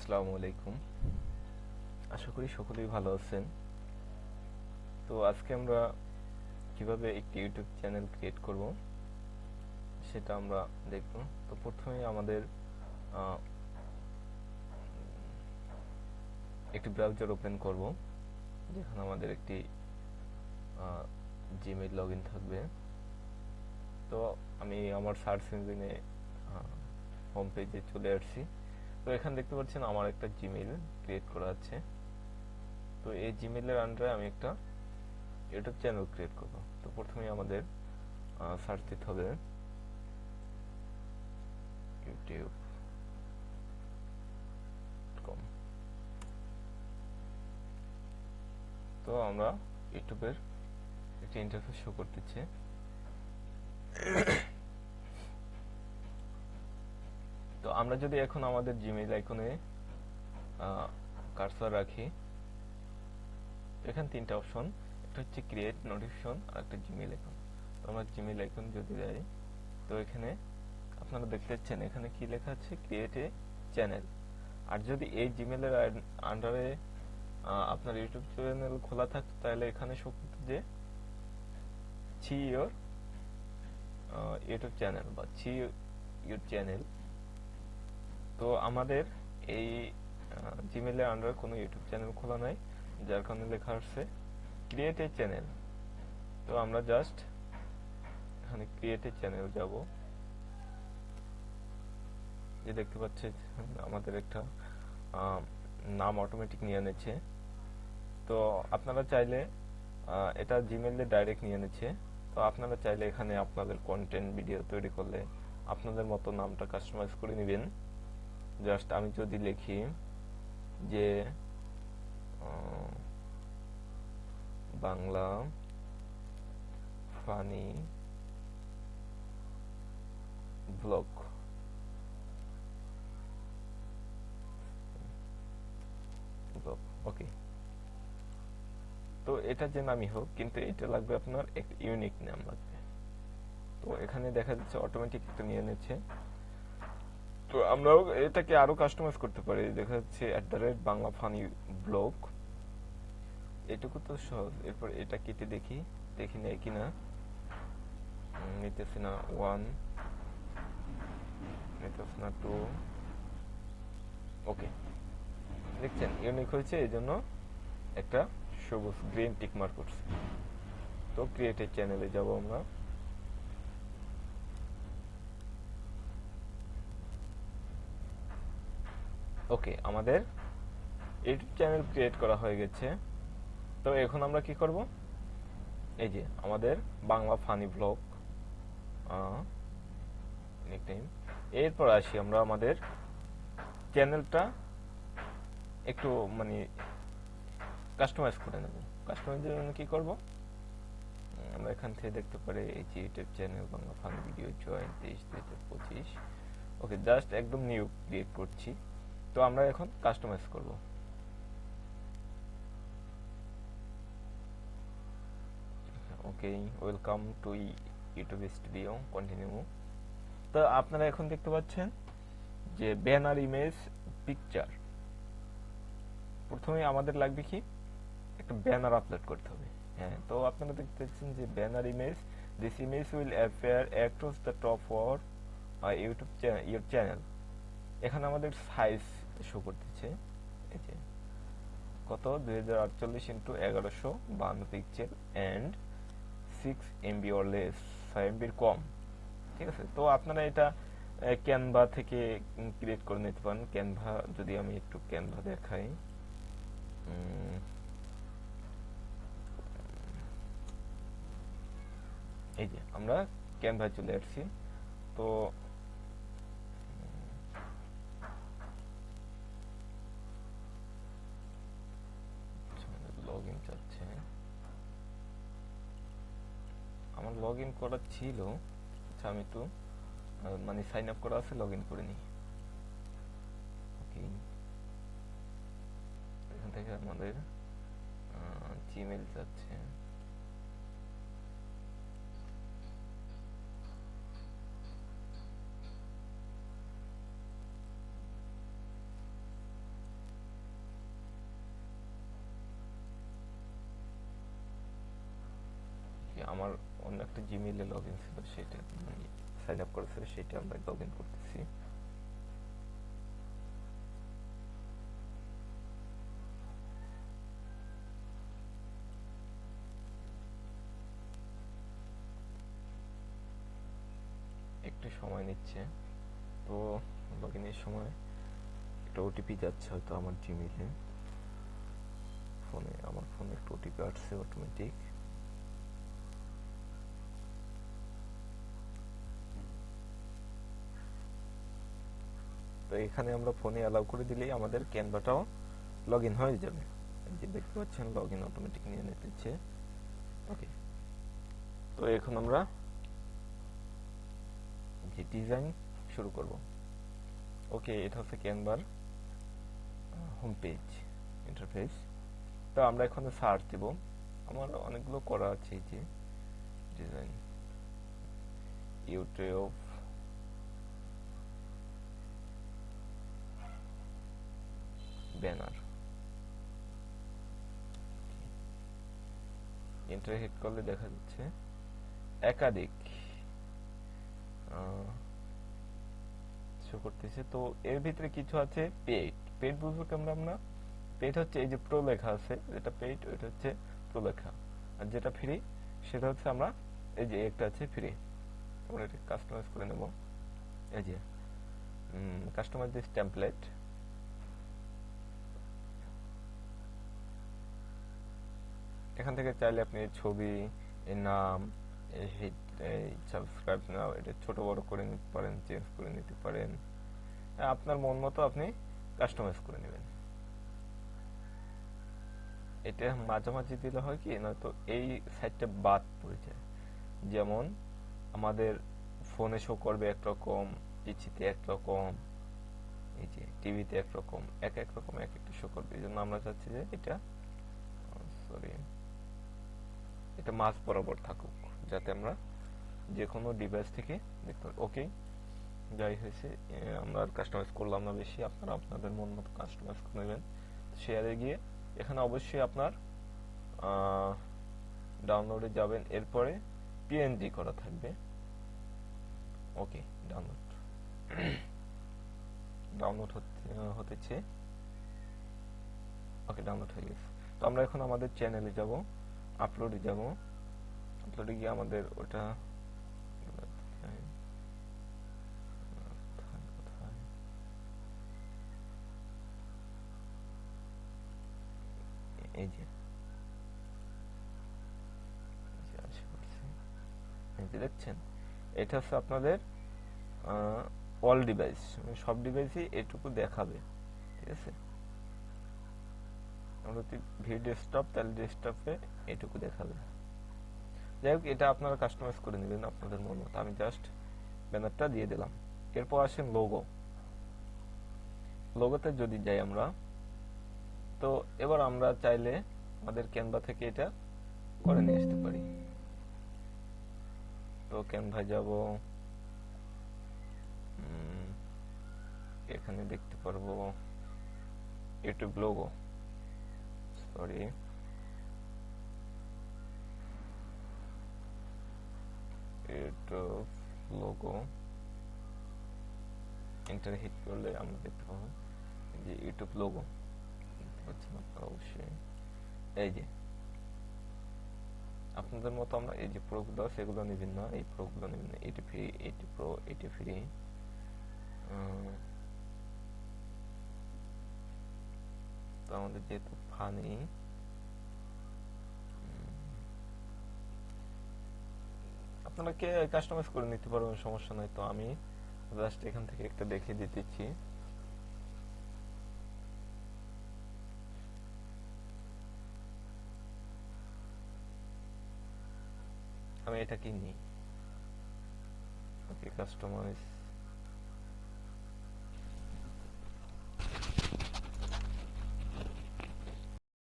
আসসালামু আলাইকুম। আশা করি সকলেই ভালো আছেন। তো আজকে আমরা কিভাবে একটি ইউটিউব চ্যানেল ক্রিয়েট করব সেটা আমরা দেখব। তো প্রথমে আমাদের আহ, একটি ব্রাউজার ওপেন করব, যেখানে আমাদের একটি জিমেইল লগ ইন থাকবে। তো আমি আমার সার্চ ইঞ্জিনে হোম পেজে চলে আসছি। তো এখানে দেখতে পাচ্ছেন আমার একটা জিমেইল ক্রিয়েট করা আছে। তো এই জিমেইলের আন্ডারে আমি একটা ইউটিউব চ্যানেল ক্রিয়েট করব। তো প্রথমে আমাদের সার্চ দিতে হবে youtube.com। তো আমরা ইউটিউবের একটি ইন্টারফেস শো করতেছে। তো আমরা যদি এখন আমাদের জিমেইল আইকনে কার্সর রাখি, এখানে তিনটা অপশন, একটা হচ্ছে ক্রিয়েট, নোটিফিকেশন আর একটা জিমেইল আইকন। তো আমরা জিমেইল আইকন যদি দেই, তো এখানে আপনারা দেখতে পাচ্ছেন এখানে কি লেখা আছে, ক্রিয়েট এ চ্যানেল। আর যদি এই জিমেইলের আন্ডারে আপনার ইউটিউব চ্যানেল খোলা থাকতো, তাহলে এখানে শো করতো যে ছি ইয়োর ইউটিউব চ্যানেল বা ছি ইউর চ্যানেল। তো আমাদের এই জিমেইলের আন্ডারে কোনো ইউটিউব চ্যানেল খোলা নাই, যার কারণে লেখা আসছে ক্রিয়েট এ চ্যানেল। তো আমরা জাস্ট এখানে ক্রিয়েট এ চ্যানেল যাব। যে দেখতে পাচ্ছে আমাদের একটা নাম অটোমেটিক নিয়ে নিচ্ছে। তো আপনারা চাইলে এটা জিমেইলে ডাইরেক্ট নিয়ে নিচ্ছে। তো আপনারা চাইলে এখানে আপনাদের কন্টেন্ট ভিডিও তৈরি করলে আপনাদের মতো নামটা কাস্টমাইজ করে নেবেন। জাস্ট আমি যদি লিখি যে বাংলা ফানি ব্লগ, ওকে। তো এটা যে নামই হোক, কিন্তু এটা লাগবে আপনার একটা ইউনিক নাম লাগবে। তো এখানে দেখা যাচ্ছে অটোমেটিক একটা নিয়ে নিচ্ছে। তো আমরাও এটাকে আরো কাস্টমাইজ করতে পারি। দেখা যাচ্ছে @বাংলা ফানি ব্লগ, এটুকু তো সহজ। এরপর এটা কেটে দেখি, দেখি নেই কিনা। নিতেছি না 1, নিতেছি না 2। ওকে, দেখছেন ইউনিক হয়েছে, এই জন্য একটা সবুজ গ্রিন টিক মার্ক করছে। তো ক্রিয়েটেড চ্যানেলে যাব আমরা। ওকে, আমাদের ইউটিউব চ্যানেল ক্রিয়েট করা হয়ে গেছে। তো এখন আমরা কি করব, এই যে আমাদের বাংলা ফানি ব্লগ নিকনেম। এরপর আসি আমরা আমাদের চ্যানেলটা একটু মানে কাস্টমাইজ করে নেব। কাস্টমাইজের জন্য কি করব, আমরা এখান থেকে দেখতে পারি এই যে YouTube channel Bangla funny video join 23/2/25। Okay, just একদম নিউ ক্রিয়েট করছি। তো আমরা এখন কাস্টমাইজ করব। Okay, welcome to YouTube studio, continue. তো আপনারা এখন দেখতে পাচ্ছেন যে ব্যানার, ইমেজ, পিকচার। প্রথমে আমাদের লাগবে কি, একটা ব্যানার আপলোড করতে হবে। হ্যাঁ, তো আপনারা দেখতে পাচ্ছেন যে banner image, this image will appear across the top for YouTube your channel. এখানে আমাদের সাইজ শো করতেছে, এই যে কত, 2048x1152 pixel and 6 MB or less, 5 MB কম। ঠিক আছে, তো আপনারা এটা ক্যানভা থেকে ক্রিয়েট করে নিতে পারেন। ক্যানভা, যদি আমি একটু ক্যানভা দেখাই, এই যে আমরা ক্যানভায় চলে আসছি। তো লগ ইন চাচ্ছে, আমার লগ ইন করা ছিল। আচ্ছা, আমি একটু মানে সাইন আপ করা আছে, লগ ইন করে নিই। ওকে, এখান থেকে আমাদের জিমেল যাচ্ছে। একটা জিমেইলে লগ ইন ছিল, সেটা সাইন আপ করেছে, সেটা আমরা লগ ইন করতেছি। একটু সময় নিচ্ছে, তো লগ ইনের সময় একটা ওটিপি যাচ্ছে হয়তো আমার জিমেইলে, আমার ফোনে একটা ওটিপি আসছে অটোমেটিক। তো এখানে আমরা ফোনে অ্যালাউ করে দিলেই আমাদের ক্যানভাটাও লগ ইন হয়ে যাবে। যে দেখতে পাচ্ছেন লগ ইন অটোমেটিক নিয়ে নিতেছে। ওকে, তো এখন আমরা যে ডিজাইন শুরু করব। ওকে, এটা হচ্ছে ক্যানভার হোম পেজ ইন্টারফেস। তো আমরা এখন সার্চ দেব, আমার অনেকগুলো করা আছে, যে design YouTube, banner, enter hit করলে দেখা যাচ্ছে একাধিক শো করতেছে। তো এর ভিতরে কিছু আছে পেইড। পেইড বুঝবো কেমন আমরা? পেইড হচ্ছে এই যে প্রো লেখা আছে, যেটা পেইড ওইটা হচ্ছে প্রো লেখা, আর যেটা ফ্রি সেটা হচ্ছে আমরা এই যে একটা আছে ফ্রি। আমরা এটা কাস্টমাইজ করে নেব। এই যে কাস্টমাইজ দিস টেমপ্লেট, এখান থেকে চাইলে আপনি ছবি, এর নাম, এই সাবস্ক্রাইব নাও, এটা ছোট বড় করে নিতে পারেন, চেঞ্জ করে নিতে পারেন, আপনার মন মতো আপনি কাস্টমাইজ করে নেবেন। এটা মাঝামাঝি দিলে হয় কি, নয়তো এই সাইডটা বাদ পড়ে যায়। যেমন আমাদের ফোনে শো করবে একরকম, পিসিতে একরকম, এই যে টিভিতে একরকম, এক এক রকম এক একটা শো করবে। এই জন্য আমরা চাচ্ছি যে এটা সরি এটা মাঝ বরাবর থাকুক, যাতে আমরা যে কোনো ডিভাইস থেকে দেখতে পারি। ওকে, যাই হয়েছে, আমরা আর কাস্টমাইজ করলাম না বেশি, আপনারা আপনাদের মন মতো কাস্টমাইজ করে নেবেন। শেয়ারে গিয়ে এখানে অবশ্যই আপনার ডাউনলোডে যাবেন, এরপরে পিএনজি করা থাকবে। ওকে, ডাউনলোড ডাউনলোড হতেছে। ওকে, ডাউনলোড হয়ে গেছে। তো আমরা এখন আমাদের চ্যানেলে যাব, আপলোডে যাব। আপলোডে গিয়ে আমাদের ওটা এই যে দেখছেন, এটা হচ্ছে আপনাদের অল ডিভাইস, সব ডিভাইসই এটুকু দেখাবে। ঠিক আছে, আমরা যদি ভিউ ডেস্কটপ, তাহলে ডেস্কটপে এটুকু দেখাবে। যাই হোক, এটা আপনারা কাস্টমাইজ করে নেবেন আপনাদের মন মতো। আমি জাস্ট ব্যানারটা দিয়ে দিলাম। এরপর আসেন লোগো। লোগোতে যদি যাই আমরা, তো এবার আমরা চাইলে আমাদের ক্যানভা থেকে এটা করে নিয়ে আসতে পারি। তো ক্যানভা যাব, এখানে দেখতে পারবো YouTube logo, sorry YouTube logo, enter hit করলে আমরা দেখতে পাবো যে ইউটিউব লোগো, দেখতে পাচ্ছেন আপনারা অবশ্যই। এই যে আপনাদের মতো আমরা এই যে প্রোগুলো সেগুলো নেবেন না, এই প্রোগুলো নেবেন না, এটি ফ্রি, এটি প্রো, এটি ফ্রি। তো আমাদের যেহেতু ফানি, আপনারা কে কাস্টমাইজ করে নিতে পারবেন, সমস্যা নাই। তো আমি জাস্ট এখান থেকে একটা দেখে দিতেছি। আমি এটা কিনি। ওকে, কাস্টমাইজ